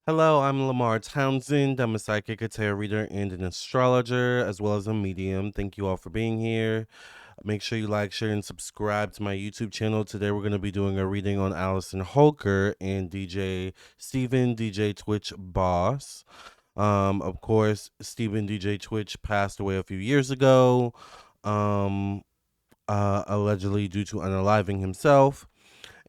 Hello, I'm Lamar Townsend. I'm a psychic, a tarot reader, and an astrologer, as well as a medium. Thank you all for being here. Make sure you like, share, and subscribe to my YouTube channel. Today, we're going to be doing a reading on Allison Holker and DJ Steven, DJ Twitch Boss. Of course, Steven DJ Twitch passed away a few years ago, um, allegedly due to unaliving himself.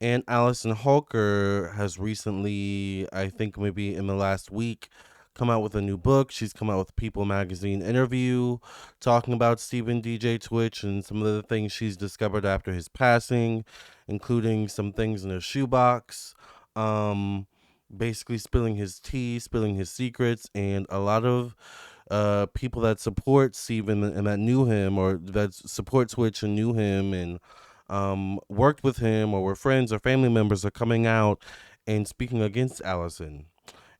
And Allison Holker has recently, I think maybe in the last week, come out with a new book. She's come out with a People magazine interview talking about Stephen DJ Twitch and some of the things she's discovered after his passing, including some things in her shoebox. Um, Basically spilling his tea, spilling his secrets, and a lot of people that support Steven and that knew him or that support Twitch and knew him and worked with him or were friends or family members are coming out and speaking against Allison.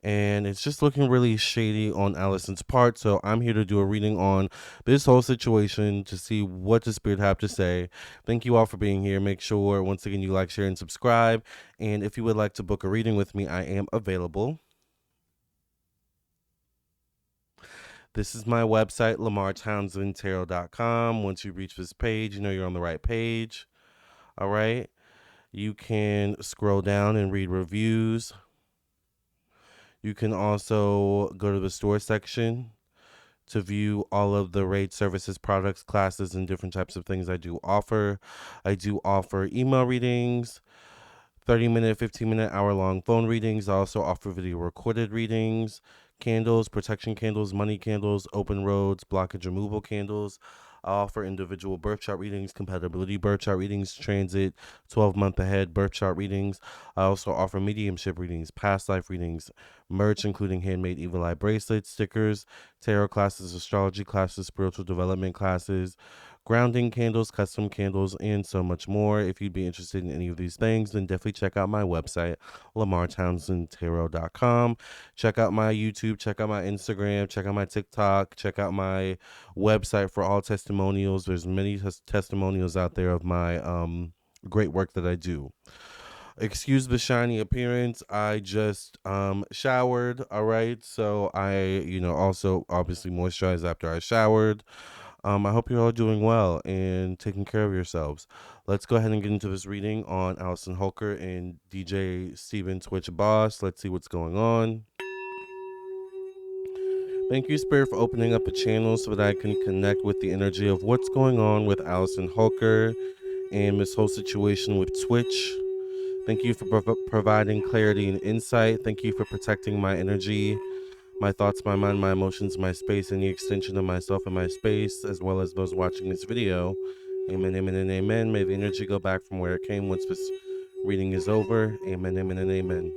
And it's just looking really shady on Allison's part. So I'm here to do a reading on this whole situation to see what the spirit have to say. Thank you all for being here. Make sure, once again, you like, share, and subscribe. And if you would like to book a reading with me, I am available. This is my website, lamartownsendtarot.com. Once you reach this page, you know you're on the right page. All right. You can scroll down and read reviews. You can also go to the store section to view all of the rates, services, products, classes, and different types of things I do offer. I do offer email readings, 30-minute, 15-minute, hour-long phone readings. I also offer video recorded readings, candles, protection candles, money candles, open roads, blockage removal candles. I offer individual birth chart readings, compatibility birth chart readings, transit, 12-month ahead birth chart readings. I also offer mediumship readings, past life readings, merch including handmade evil eye bracelets, stickers, tarot classes, astrology classes, spiritual development classes, grounding candles, custom candles, and so much more. If you'd be interested in any of these things, then definitely check out my website, lamartownsendtarot.com. Check out my YouTube, check out my Instagram, check out my TikTok, check out my website for all testimonials. There's many testimonials out there of my great work that I do. Excuse the shiny appearance. I just showered, all right? So also obviously moisturized after I showered. I hope you're all doing well and taking care of yourselves. Let's go ahead and get into this reading on Allison Holker and DJ Steven Twitch Boss. Let's see what's going on. Thank you, Spirit, for opening up a channel so that I can connect with the energy of what's going on with Allison Holker and this whole situation with Twitch. Thank you for providing clarity and insight. Thank you for protecting my energy, my thoughts, my mind, my emotions, my space, and the extension of myself and my space, as well as those watching this video. Amen, amen, and amen. May the energy go back from where it came once this reading is over. Amen, amen, and amen.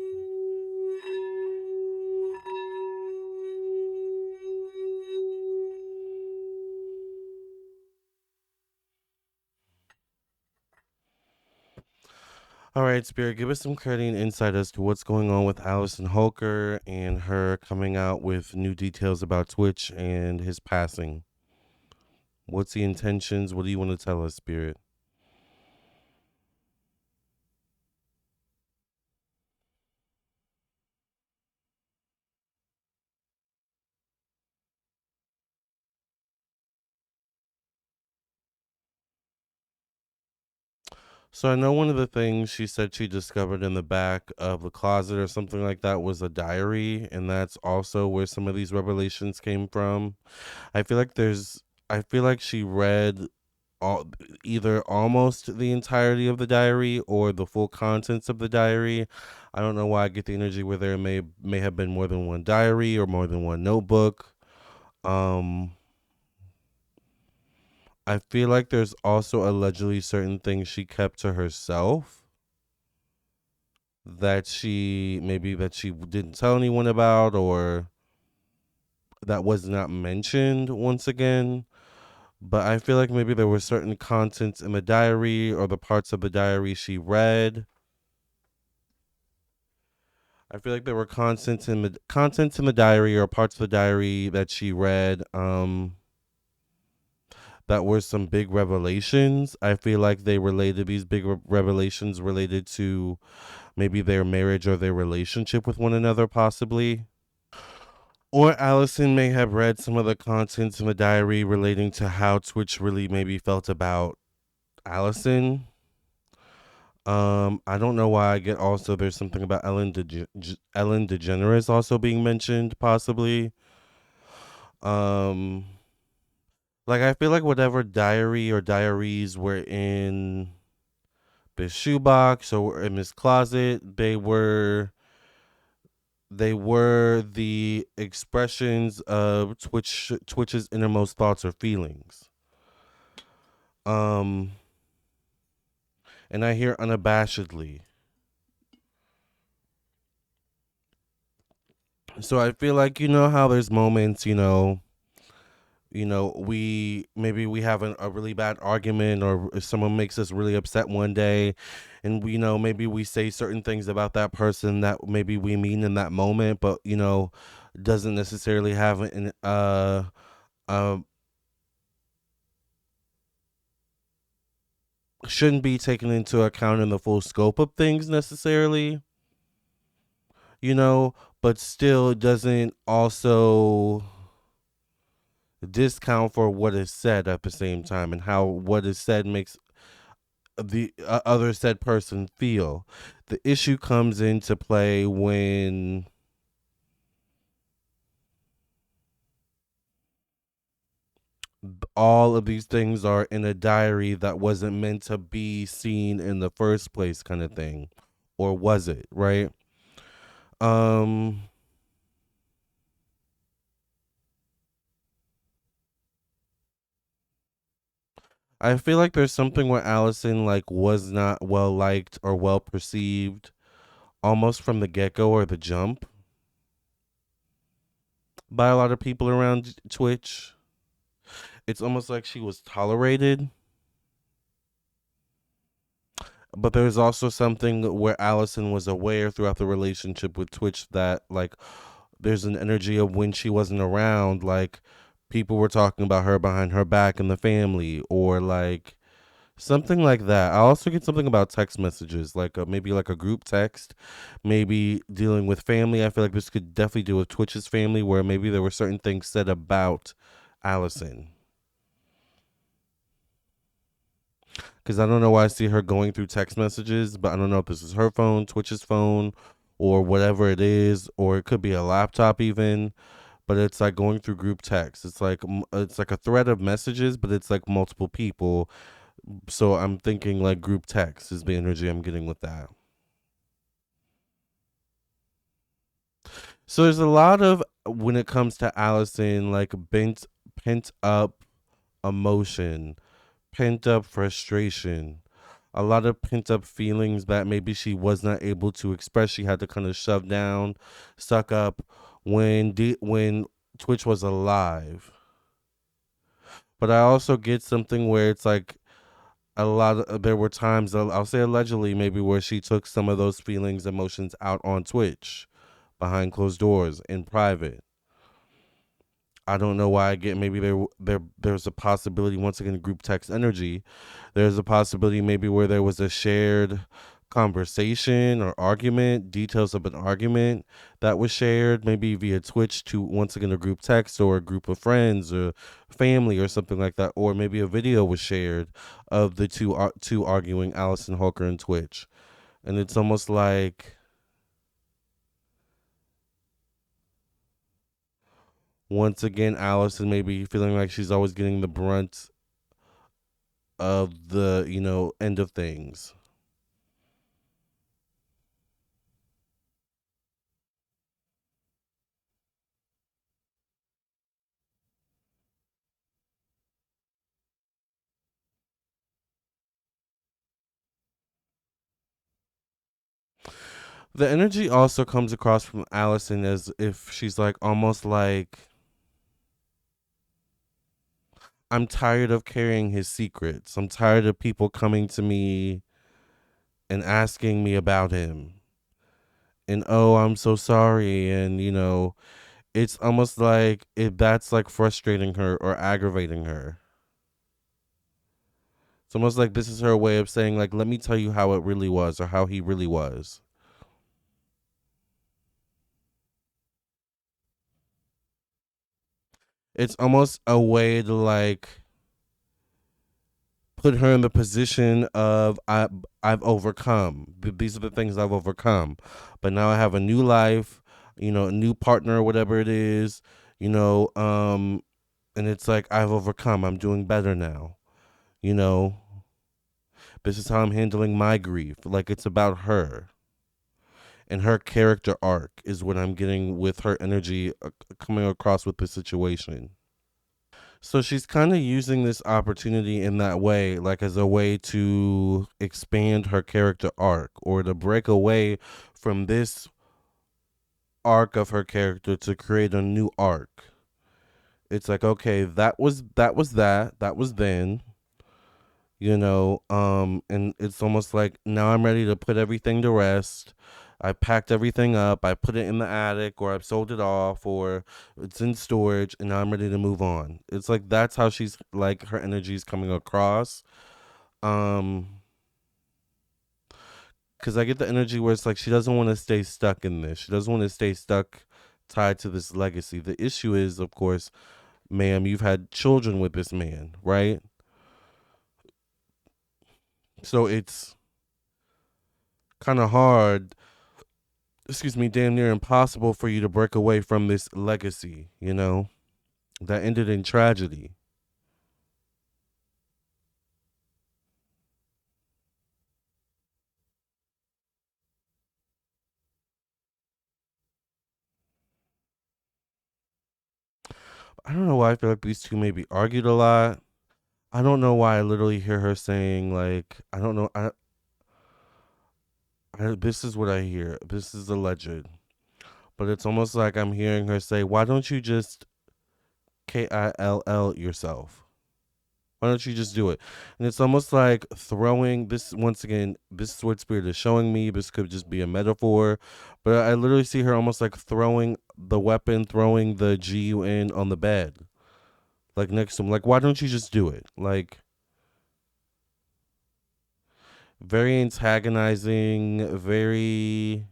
All right, Spirit, give us some clarity and insight as to what's going on with Allison Holker and her coming out with new details about Twitch and his passing. What's the intentions? What do you want to tell us, Spirit? So I know one of the things she said she discovered in the back of the closet or something like that was a diary, and that's also where some of these revelations came from. I feel like I feel like she read all, either almost the entirety of the diary or the full contents of the diary. I don't know why I get the energy where there may have been more than one diary or more than one notebook. Um I feel like there's also allegedly certain things she kept to herself that she didn't tell anyone about or that was not mentioned once again. But I feel like maybe there were certain contents in the diary or the parts of the diary she read. I feel like there were contents in the diary or parts of the diary that she read that were some big revelations. I feel like they related these big revelations related to maybe their marriage or their relationship with one another, possibly. Or Allison may have read some of the contents in the diary relating to how Twitch really maybe felt about Allison. I don't know why I get also there's something about Ellen DeGeneres also being mentioned, possibly. Um, like I feel like whatever diary or diaries were in this shoebox or in this closet, they were the expressions of Twitch's innermost thoughts or feelings. Um, and I hear unabashedly. So I feel like how there's moments, we have a really bad argument, or if someone makes us really upset one day, and maybe we say certain things about that person that maybe we mean in that moment, but doesn't necessarily have uh shouldn't be taken into account in the full scope of things necessarily, you know, but still doesn't also discount for what is said at the same time, and how what is said makes the other said person feel. The issue comes into play when all of these things are in a diary that wasn't meant to be seen in the first place, kind of thing. Or was it, right? Um I feel like there's something where Allison like was not well liked or well perceived almost from the get-go or the jump by a lot of people around Twitch. It's almost like she was tolerated, but there's also something where Allison was aware throughout the relationship with Twitch that like there's an energy of when she wasn't around, like people were talking about her behind her back in the family, or like something like that. I also get something about text messages, like maybe like a group text, maybe dealing with family. I feel like this could definitely deal with Twitch's family, where maybe there were certain things said about Allison. Because I don't know why I see her going through text messages, but I don't know if this is her phone, Twitch's phone, or whatever it is, or it could be a laptop even. But it's like going through group text. It's like a thread of messages, but it's like multiple people. So I'm thinking like group text is the energy I'm getting with that. So there's a lot of, when it comes to Allison, like pent up emotion, pent up frustration, a lot of pent up feelings that maybe she was not able to express. She had to kind of shove down, suck up when Twitch was alive. But I also get something where it's like there were times, I'll say allegedly maybe, where she took some of those feelings, emotions out on Twitch behind closed doors in private. I don't know why I get, maybe there's a possibility, once again, group text energy. There's a possibility maybe where there was a shared conversation or argument, details of an argument that was shared maybe via Twitch to, once again, a group text or a group of friends or family or something like that, or maybe a video was shared of the two arguing, Allison Holker and Twitch. And it's almost like, once again, Allison maybe feeling like she's always getting the brunt of the end of things. The energy also comes across from Allison as if she's like, almost like, I'm tired of carrying his secrets. I'm tired of people coming to me and asking me about him. And oh, I'm so sorry. And it's almost like that's like frustrating her or aggravating her. It's almost like this is her way of saying, like, let me tell you how it really was or how he really was. It's almost a way to like put her in the position of I've overcome. These are the things I've overcome. But now I have a new life, a new partner, whatever it is, you know, and it's like I've overcome. I'm doing better now. You know, this is how I'm handling my grief. Like it's about her and her character arc is what I'm getting with her energy coming across with the situation. So she's kind of using this opportunity in that way, like as a way to expand her character arc or to break away from this arc of her character to create a new arc. It's like, okay, that was then, and it's almost like now I'm ready to put everything to rest. I packed everything up, I put it in the attic, or I've sold it off, or it's in storage, and now I'm ready to move on. It's like that's how she's like her energy is coming across. Um, because I get the energy where it's like she doesn't want to stay stuck in this. She doesn't want to stay stuck tied to this legacy. The issue is, of course, ma'am, you've had children with this man, right? So it's kind of hard, excuse me, damn near impossible for you to break away from this legacy, that ended in tragedy. I don't know why I feel like these two maybe argued a lot. I don't know why I literally hear her saying like, I don't know. This is what I hear. This is alleged, but it's almost like I'm hearing her say, "Why don't you just kill yourself? Why don't you just do it?" And it's almost like throwing this once again. This is what spirit is showing me. This could just be a metaphor, but I literally see her almost like throwing the weapon, throwing the GUN on the bed, like next to him. Like, why don't you just do it? Like, very antagonizing, very.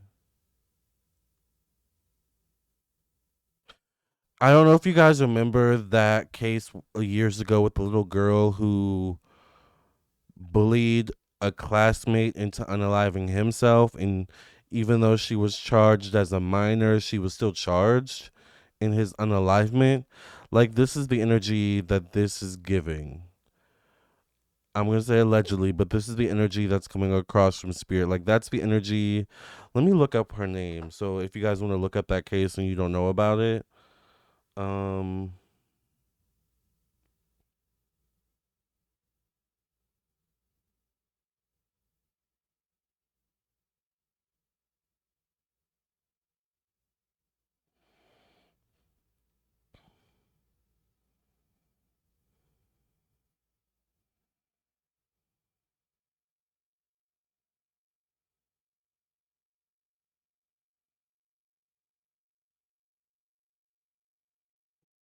I don't know if you guys remember that case years ago with the little girl who bullied a classmate into unaliving himself, and even though she was charged as a minor, she was still charged in his unalivement. Like this is the energy that this is giving. I'm gonna say allegedly, but this is the energy that's coming across from spirit. Like that's the energy. Let me look up her name. So if you guys want to look up that case and you don't know about it, um,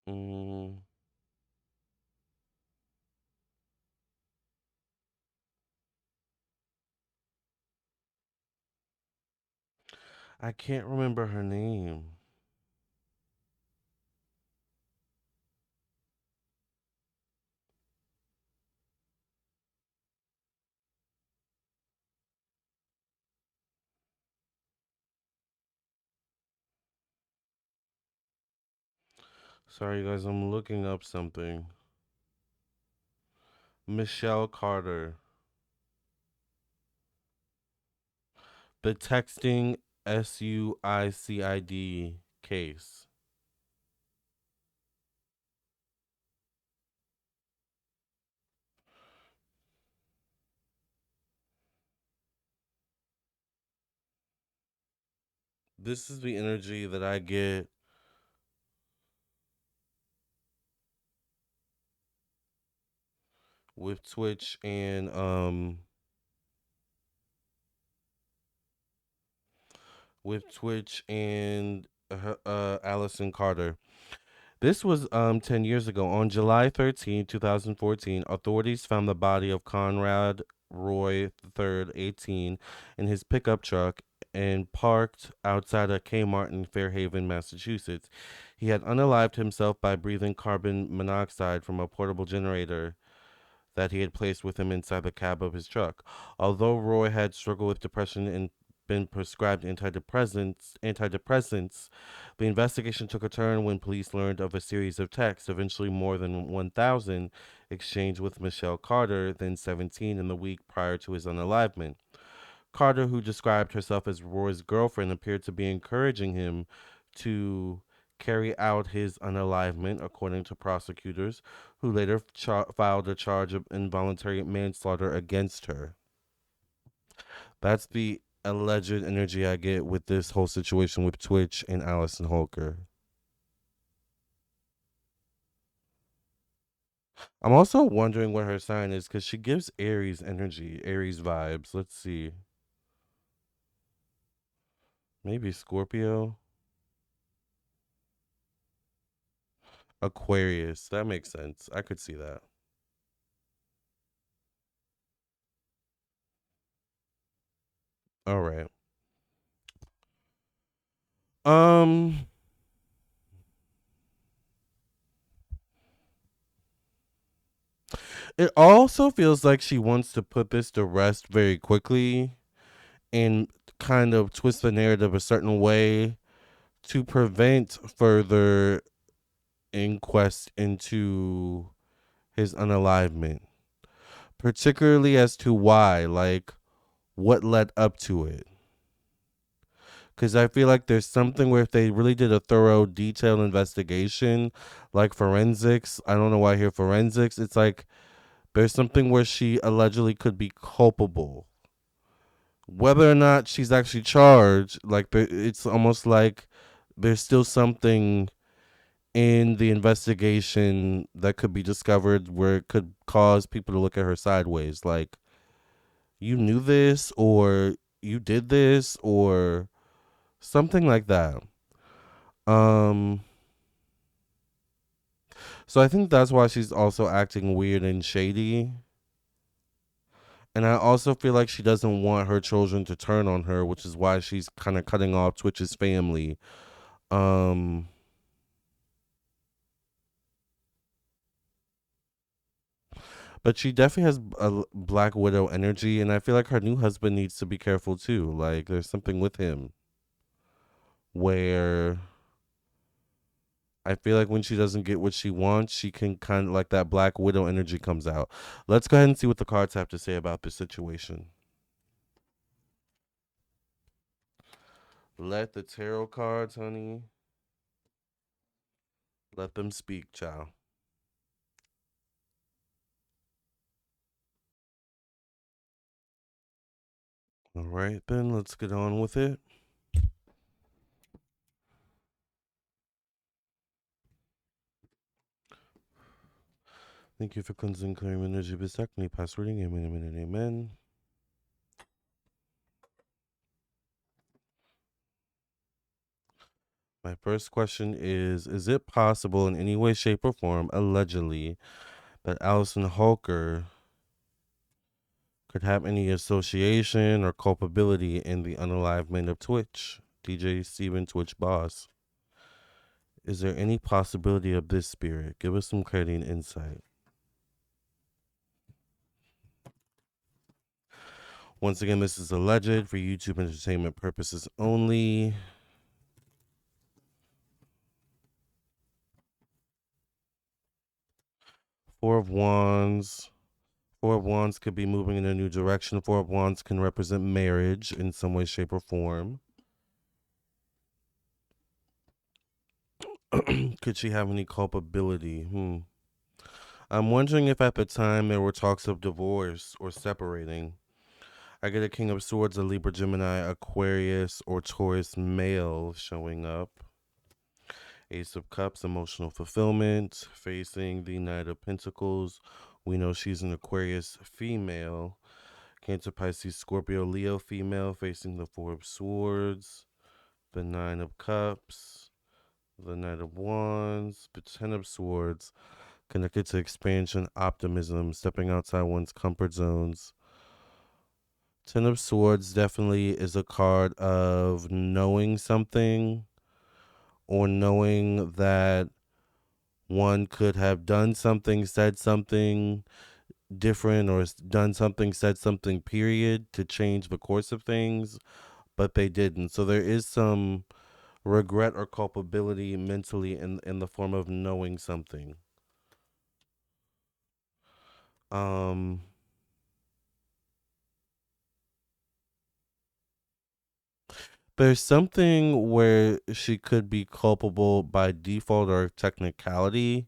mm, I can't remember her name. Sorry, guys, I'm looking up something. Michelle Carter, the texting suicide case. This is the energy that I get with Twitch and Allison Carter. This was 10 years ago. On July 13, 2014, authorities found the body of Conrad Roy III, 18, in his pickup truck and parked outside a Kmart in Fairhaven, Massachusetts. He had unalived himself by breathing carbon monoxide from a portable generator that he had placed with him inside the cab of his truck. Although Roy had struggled with depression and been prescribed antidepressants, the investigation took a turn when police learned of a series of texts, eventually more than 1,000, exchanged with Michelle Carter, then 17, in the week prior to his unalivement. Carter, who described herself as Roy's girlfriend, appeared to be encouraging him to carry out his unalivement, according to prosecutors, who later filed a charge of involuntary manslaughter against her. That's the alleged energy I get with this whole situation with Twitch and Allison Holker. I'm also wondering what her sign is because she gives Aries energy, Aries vibes. Let's see. Maybe Scorpio? Aquarius. That makes sense. I could see that. All right. Um, it also feels like she wants to put this to rest very quickly and kind of twist the narrative a certain way to prevent further inquest into his unalivement, particularly as to why, like what led up to it. Because I feel like there's something where if they really did a thorough, detailed investigation, like forensics, I don't know why I hear forensics, it's like there's something where she allegedly could be culpable. Whether or not she's actually charged, like it's almost like there's still something in the investigation that could be discovered where it could cause people to look at her sideways. Like, you knew this, or you did this, or something like that. Um, so I think that's why she's also acting weird and shady. And I also feel like she doesn't want her children to turn on her, which is why she's kind of cutting off Twitch's family. Um, but she definitely has a Black Widow energy, and I feel like her new husband needs to be careful too. Like, there's something with him where I feel like when she doesn't get what she wants, she can kind of like that Black Widow energy comes out. Let's go ahead and see what the cards have to say about this situation. Let the tarot cards, honey, let them speak, child. All right, then let's get on with it. Thank you for cleansing, clearing energy, bestechni, past reading. Amen, amen, and amen. My first question is it possible in any way, shape, or form, allegedly, that Allison Holker could have any association or culpability in the unalivement of Twitch? DJ Steven Twitch Boss. Is there any possibility of this, spirit? Give us some clarity and insight. Once again, this is alleged for YouTube entertainment purposes only. Four of Wands. Four of Wands could be moving in a new direction. Four of Wands can represent marriage in some way, shape, or form. Could she have any culpability? I'm wondering if at the time there were talks of divorce or separating. I get a King of Swords, a Libra, Gemini, Aquarius, or Taurus male showing up. Ace of Cups, emotional fulfillment, facing the Knight of Pentacles. We know she's an Aquarius female. Cancer, Pisces, Scorpio, Leo female, facing the Four of Swords, the Nine of Cups, The Knight of Wands, the Ten of Swords, connected to expansion, optimism, stepping outside one's comfort zones. Ten of Swords definitely is a card of knowing something or knowing that one could have done something, said something different, or done something, said something, period, to change the course of things, but they didn't. So there is some regret or culpability mentally in the form of knowing something. Um, there's something where she could be culpable by default or technicality.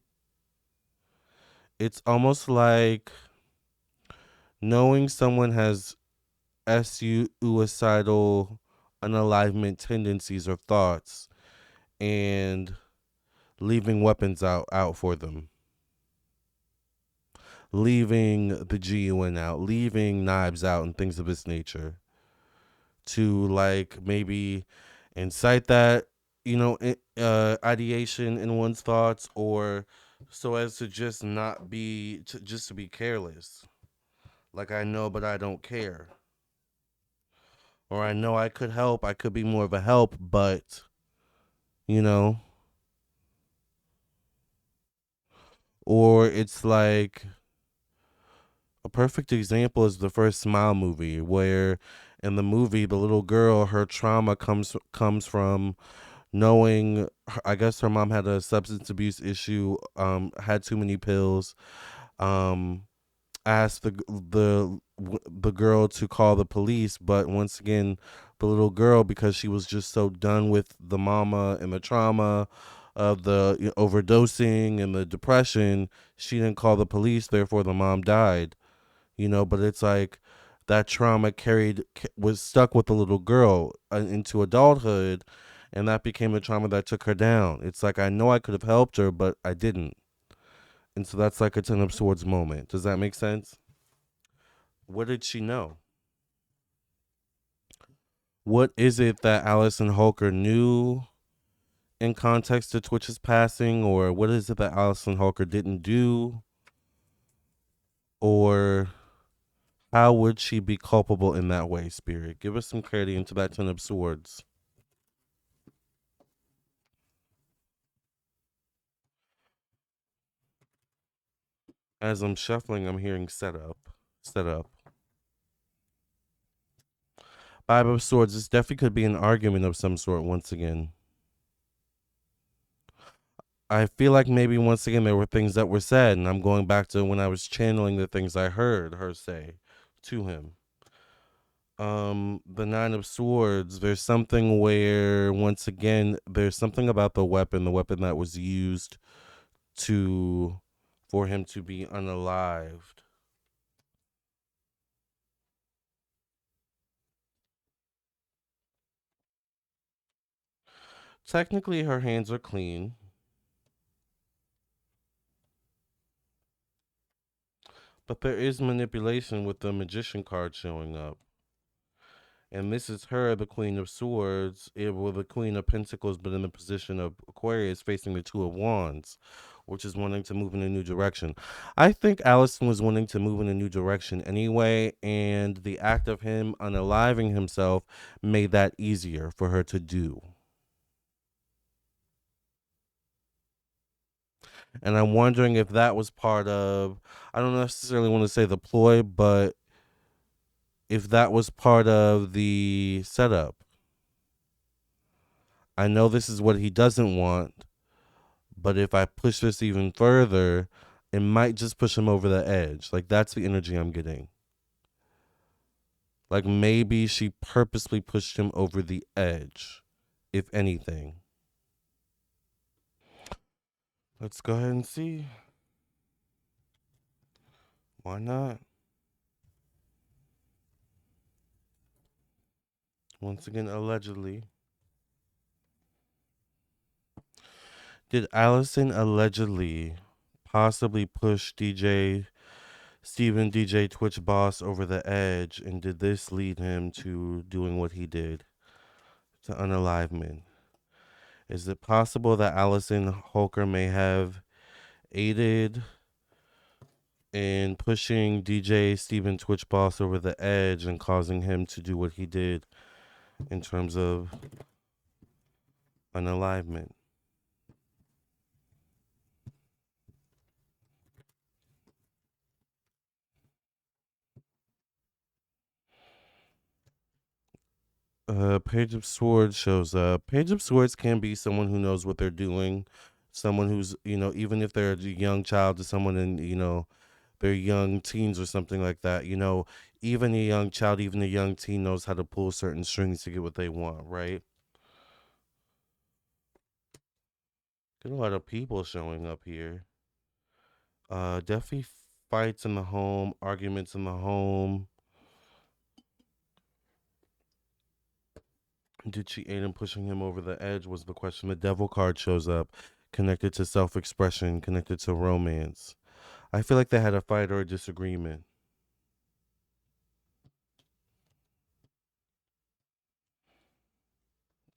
It's almost like knowing someone has suicidal unalignment tendencies or thoughts and leaving weapons out for them, leaving the GUN out, leaving knives out, and things of this nature to like maybe incite that ideation in one's thoughts, or so as to just not be just to be careless. Like, I know, but I don't care. Or I know I could help. I could be more of a help, but you know. Or it's like a perfect example is the first Smile movie, where in the movie the little girl, her trauma comes from knowing, I guess her mom had a substance abuse issue, had too many pills, um asked the girl to call the police, but once again, the little girl, because she was just so done with the mama and the trauma of the overdosing and the depression, she didn't call the police, therefore the mom died. But it's like that trauma was stuck with the little girl into adulthood, and that became the trauma that took her down. It's like, I know I could have helped her, but I didn't. And so that's like a Ten of Swords moment. Does that make sense? What did she know? What is it that Allison Holker knew in context to Twitch's passing, or what is it that Allison Holker didn't do, or how would she be culpable in that way? Spirit, give us some clarity into that Ten of Swords. As I'm shuffling, I'm hearing setup. Five of Swords. This definitely could be an argument of some sort. Once again, I feel like maybe once again there were things that were said, and I'm going back to when I was channeling the things I heard her say to him. The Nine of Swords, there's something where once again there's something about the weapon that was used to for him to be unalived. Technically her hands are clean, but there is manipulation with the Magician card showing up. And this is her, the Queen of Swords, with the Queen of Pentacles, but in the position of Aquarius facing the Two of Wands, which is wanting to move in a new direction. I think Allison was wanting to move in a new direction anyway, and the act of him unaliving himself made that easier for her to do. And I'm wondering if that was part of, I don't necessarily want to say the ploy, but if that was part of the setup. I know this is what he doesn't want, but if I push this even further, it might just push him over the edge. Like, that's the energy I'm getting. Like, maybe she purposely pushed him over the edge, if anything. Let's go ahead and see. Why not? Once again, allegedly. Did Allison allegedly possibly push DJ Twitch boss over the edge, and did this lead him to doing what he did to unalive men? Is it possible that Allison Holker may have aided in pushing DJ Stephen Twitch Boss over the edge and causing him to do what he did in terms of unalivement? Page of Swords shows up. Page of Swords can be someone who knows what they're doing, someone who's, even if they're a young child to someone in, their young teens or something like that, even a young child, even a young teen knows how to pull certain strings to get what they want, right? Get a lot of people showing up here. Definitely fights in the home, arguments in the home. Did she aid in pushing him over the edge? Was the question. The devil card shows up, connected to self expression, connected to romance. I feel like they had a fight or a disagreement.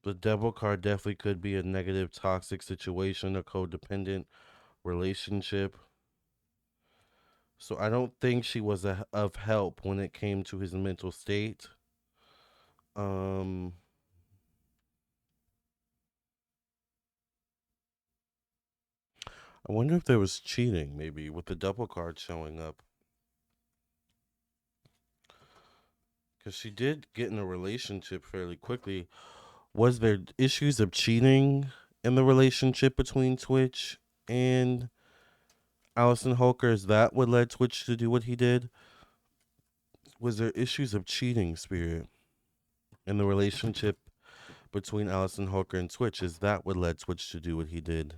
The devil card definitely could be a negative, toxic situation, a codependent relationship. So I don't think she was of help when it came to his mental state. Um, I wonder if there was cheating, maybe with the double card showing up, because she did get in a relationship fairly quickly. Was there issues of cheating in the relationship between Twitch and Allison Holker? Is that what led Twitch to do what he did? Was there issues of cheating, Spirit, in the relationship between Allison Holker and Twitch? Is that what led Twitch to do what he did?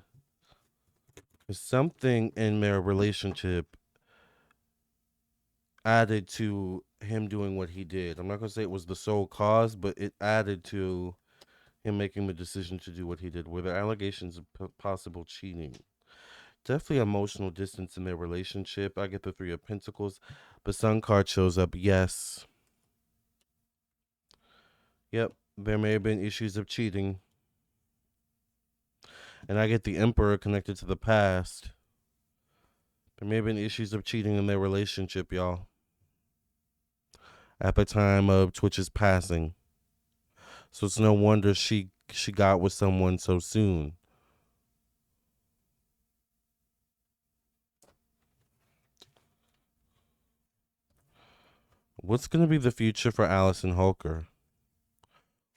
Something in their relationship added to him doing what he did. I'm not gonna say it was the sole cause, but it added to him making the decision to do what he did. Were there allegations of possible cheating? Definitely emotional distance in their relationship. I get the Three of Pentacles. The Sun card shows up. Yes. Yep. There may have been issues of cheating. And I get the Emperor connected to the past. There may have been issues of cheating in their relationship, y'all, at the time of Twitch's passing. So it's no wonder she got with someone so soon. What's gonna be the future for Allison Holker?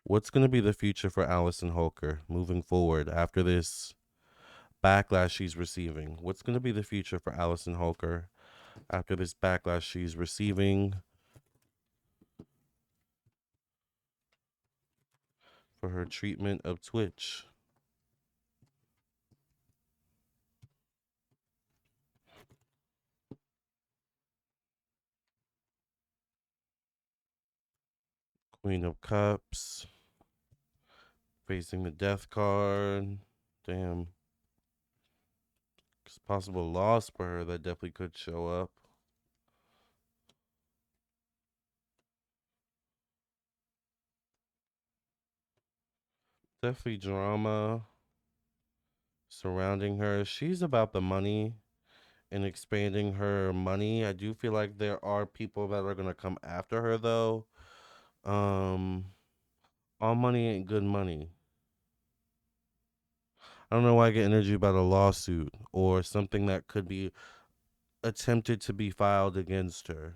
What's gonna be the future for Allison Holker moving forward after this backlash she's receiving? What's gonna be the future for Allison Holker after this backlash she's receiving for her treatment of Twitch? Queen of Cups, facing the Death card. Damn. It's possible loss for her that definitely could show up. Definitely drama surrounding her. She's about the money and expanding her money. I do feel like there are people that are gonna come after her though. Um, all money ain't good money. I don't know why I get energy about a lawsuit or something that could be attempted to be filed against her.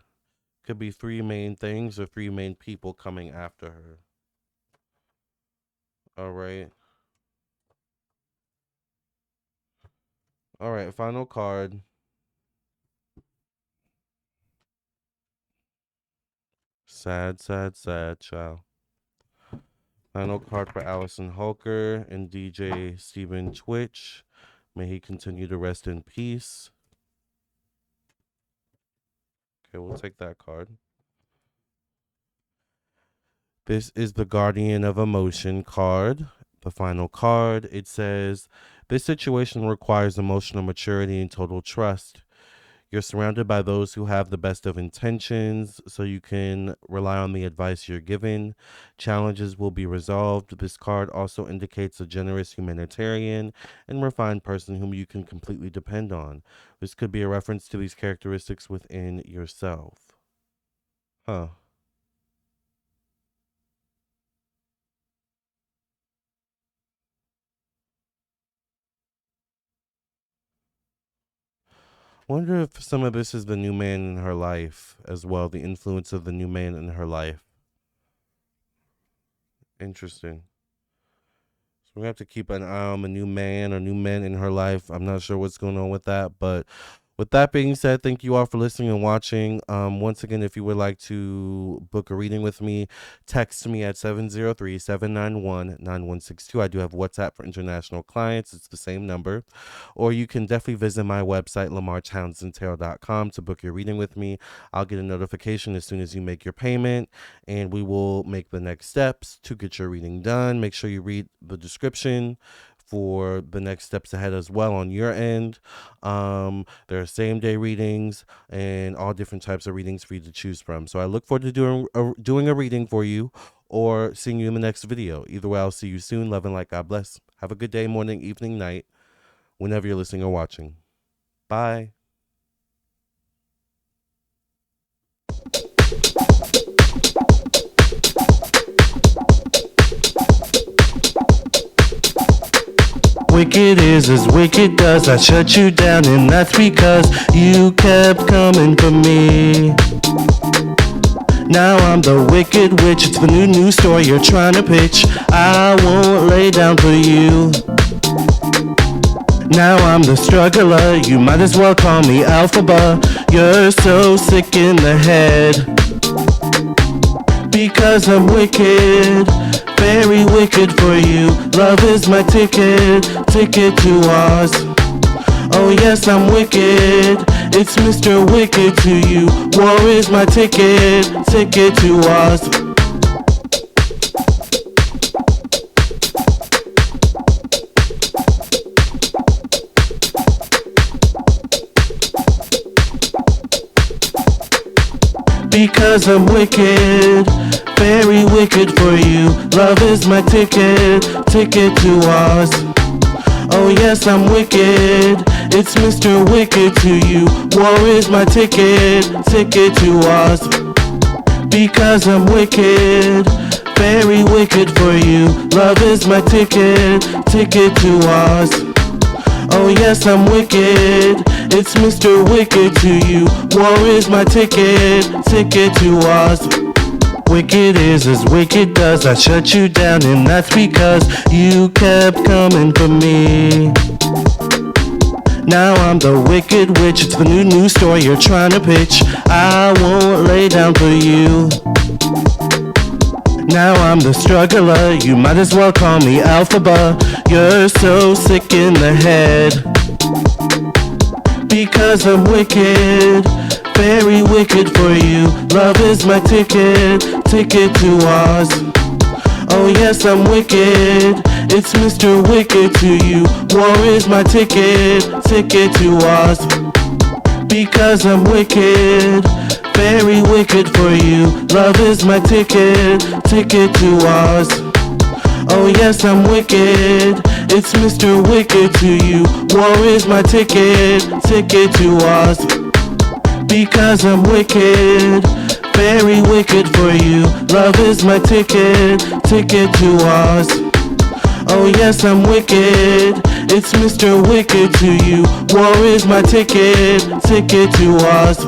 Could be three main things or three main people coming after her. All right. All right, final card. Sad, sad, sad, child. Final card for Allison Holker and DJ Stephen Twitch. May he continue to rest in peace. Okay, we'll take that card. This is the Guardian of Emotion card. The final card. It says, this situation requires emotional maturity and total trust. You're surrounded by those who have the best of intentions, so you can rely on the advice you're given. Challenges will be resolved. This card also indicates a generous humanitarian and refined person whom you can completely depend on. This could be a reference to these characteristics within yourself. Huh. Wonder if some of this is the new man in her life as well, the influence of the new man in her life. Interesting. So we have to keep an eye on the new man or new men in her life. I'm not sure what's going on with that, but with that being said, thank you all for listening and watching. Once again, if you would like to book a reading with me, text me at 703-791-9162. I do have WhatsApp for international clients. It's the same number. Or you can definitely visit my website, lamartownsendtarot.com, to book your reading with me. I'll get a notification as soon as you make your payment, and we will make the next steps to get your reading done. Make sure you read the description for the next steps ahead as well on your end. There are same day readings and all different types of readings for you to choose from. So I look forward to doing a reading for you or seeing you in the next video. Either way, I'll see you soon. Love and light. God bless. Have a good day, morning, evening, night, whenever you're listening or watching. Bye. Wicked is as wicked does. I shut you down, and that's because you kept coming for me. Now I'm the wicked witch. It's the new story you're trying to pitch. I won't lay down for you. Now I'm the struggler. You might as well call me Alphaba. You're so sick in the head because I'm wicked. Very wicked for you. Love is my ticket to Oz. Oh yes, I'm wicked. It's Mr. Wicked to you. War is my ticket to Oz. Because I'm wicked, very wicked for you. Love is my ticket to Oz. Oh yes, I'm wicked. It's Mr. Wicked to you. War is my ticket to Oz. Because I'm wicked, very wicked for you. Love is my ticket to Oz. Oh yes, I'm wicked. It's Mr. Wicked to you. War is my ticket to Oz. Wicked is as wicked does. I shut you down, and that's because you kept coming for me. Now I'm the wicked witch. It's the new story you're trying to pitch. I won't lay down for you. Now I'm the struggler. You might as well call me Alphaba. You're so sick in the head because I'm wicked. Very wicked for you. Love is my ticket to Oz. Oh yes, I'm wicked. It's Mr. Wicked to you. War is my ticket to Oz. Because I'm wicked, very wicked for you. Love is my ticket to Oz. Oh yes, I'm wicked. It's Mr. Wicked to you. War is my ticket to Oz. Because I'm wicked, very wicked for you. Love is my ticket to Oz. Oh yes, I'm wicked. It's Mr. Wicked to you. War is my ticket to Oz.